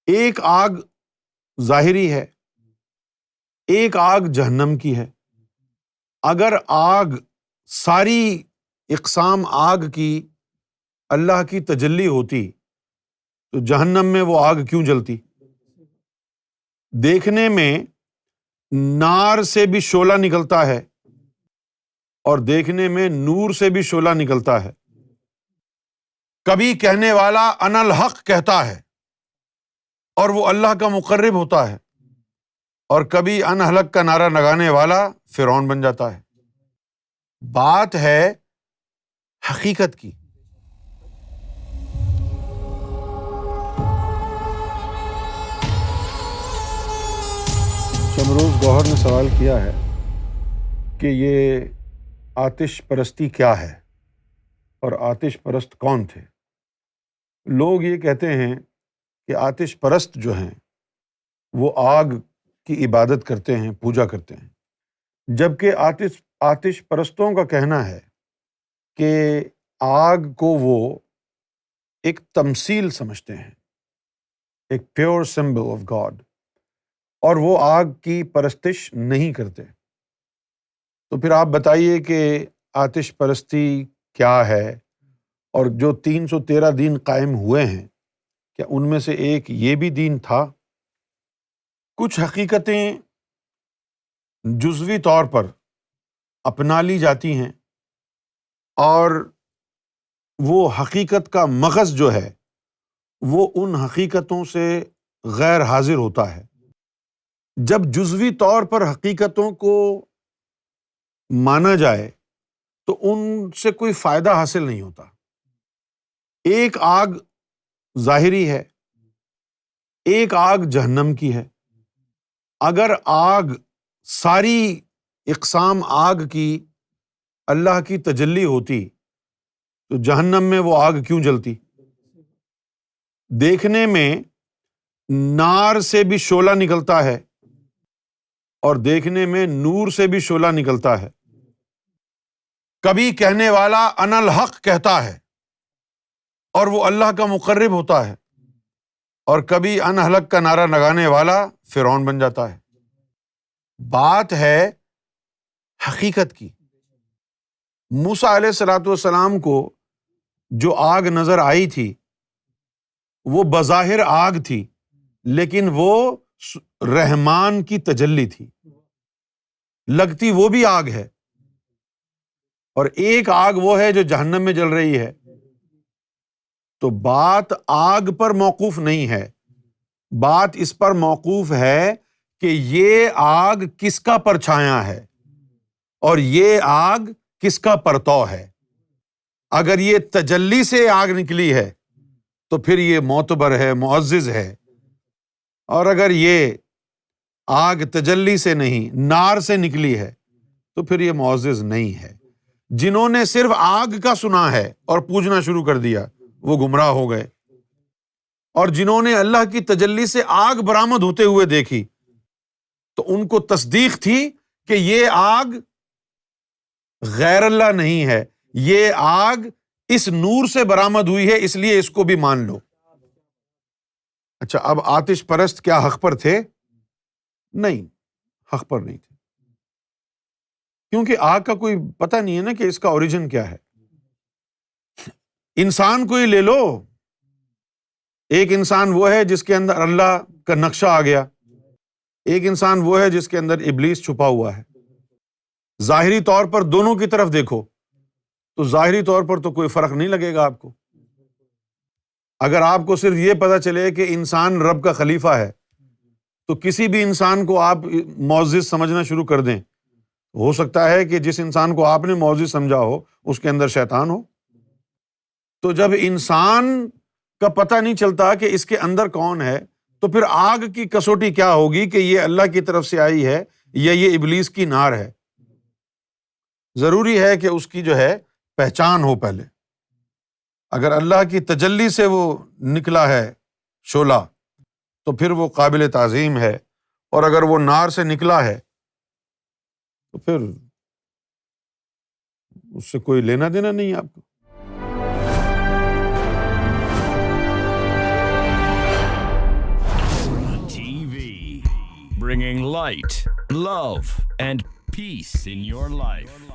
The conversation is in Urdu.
ایک آگ ظاہری ہے، ایک آگ جہنم کی ہے۔ اگر آگ ساری اقسام آگ کی اللہ کی تجلی ہوتی تو جہنم میں وہ آگ کیوں جلتی؟ دیکھنے میں نار سے بھی شعلہ نکلتا ہے اور دیکھنے میں نور سے بھی شعلہ نکلتا ہے۔ کبھی کہنے والا انا الحق کہتا ہے اور وہ اللہ کا مقرب ہوتا ہے، اور کبھی انا الحق کا نعرہ لگانے والا فرعون بن جاتا ہے۔ بات ہے حقیقت کی۔ شمروز گوہر نے سوال کیا ہے کہ یہ آتش پرستی کیا ہے اور آتش پرست کون تھے؟ لوگ یہ کہتے ہیں کہ آتش پرست جو ہیں وہ آگ کی عبادت کرتے ہیں، پوجا کرتے ہیں، جبکہ آتش پرستوں کا کہنا ہے کہ آگ کو وہ ایک تمثیل سمجھتے ہیں، ایک پیور سمبل آف گاڈ، اور وہ آگ کی پرستش نہیں کرتے۔ تو پھر آپ بتائیے کہ آتش پرستی کیا ہے، اور جو 313 دین قائم ہوئے ہیں کیا ان میں سے ایک یہ بھی دین تھا؟ کچھ حقیقتیں جزوی طور پر اپنا لی جاتی ہیں اور وہ حقیقت کا مغز جو ہے وہ ان حقیقتوں سے غیر حاضر ہوتا ہے۔ جب جزوی طور پر حقیقتوں کو مانا جائے تو ان سے کوئی فائدہ حاصل نہیں ہوتا۔ ایک آگ ظاہری ہے، ایک آگ جہنم کی ہے۔ اگر آگ ساری اقسام آگ کی اللہ کی تجلی ہوتی تو جہنم میں وہ آگ کیوں جلتی؟ دیکھنے میں نار سے بھی شعلہ نکلتا ہے اور دیکھنے میں نور سے بھی شعلہ نکلتا ہے۔ کبھی کہنے والا انا الحق کہتا ہے اور وہ اللہ کا مقرب ہوتا ہے، اور کبھی انا الحق کا نعرہ لگانے والا فرعون بن جاتا ہے۔ بات ہے حقیقت کی۔ موسیٰ علیہ الصلوۃ والسلام کو جو آگ نظر آئی تھی وہ بظاہر آگ تھی، لیکن وہ رحمان کی تجلی تھی، لگتی وہ بھی آگ ہے، اور ایک آگ وہ ہے جو جہنم میں جل رہی ہے۔ تو بات آگ پر موقوف نہیں ہے، بات اس پر موقوف ہے کہ یہ آگ کس کا پرچھایا ہے اور یہ آگ کس کا پرتو ہے۔ اگر یہ تجلی سے آگ نکلی ہے تو پھر یہ معتبر ہے، معزز ہے، اور اگر یہ آگ تجلی سے نہیں نار سے نکلی ہے تو پھر یہ معزز نہیں ہے۔ جنہوں نے صرف آگ کا سنا ہے اور پوجنا شروع کر دیا وہ گمراہ ہو گئے، اور جنہوں نے اللہ کی تجلی سے آگ برآمد ہوتے ہوئے دیکھی تو ان کو تصدیق تھی کہ یہ آگ غیر اللہ نہیں ہے، یہ آگ اس نور سے برآمد ہوئی ہے، اس لیے اس کو بھی مان لو۔ اچھا، اب آتش پرست کیا حق پر تھے؟ نہیں، حق پر نہیں تھے، کیونکہ آگ کا کوئی پتہ نہیں ہے نا کہ اس کا اوریجن کیا ہے۔ انسان کو ہی لے لو، ایک انسان وہ ہے جس کے اندر اللہ کا نقشہ آ گیا، ایک انسان وہ ہے جس کے اندر ابلیس چھپا ہوا ہے۔ ظاہری طور پر دونوں کی طرف دیکھو تو ظاہری طور پر تو کوئی فرق نہیں لگے گا آپ کو۔ اگر آپ کو صرف یہ پتہ چلے کہ انسان رب کا خلیفہ ہے تو کسی بھی انسان کو آپ معزز سمجھنا شروع کر دیں، ہو سکتا ہے کہ جس انسان کو آپ نے معزز سمجھا ہو اس کے اندر شیطان ہو۔ تو جب انسان کا پتہ نہیں چلتا کہ اس کے اندر کون ہے تو پھر آگ کی کسوٹی کیا ہوگی کہ یہ اللہ کی طرف سے آئی ہے یا یہ ابلیس کی نار ہے؟ ضروری ہے کہ اس کی جو ہے پہچان ہو پہلے۔ اگر اللہ کی تجلی سے وہ نکلا ہے شعلہ تو پھر وہ قابل تعظیم ہے، اور اگر وہ نار سے نکلا ہے تو پھر اس سے کوئی لینا دینا نہیں ہے آپ کو۔ bringing light, love, and peace in your life.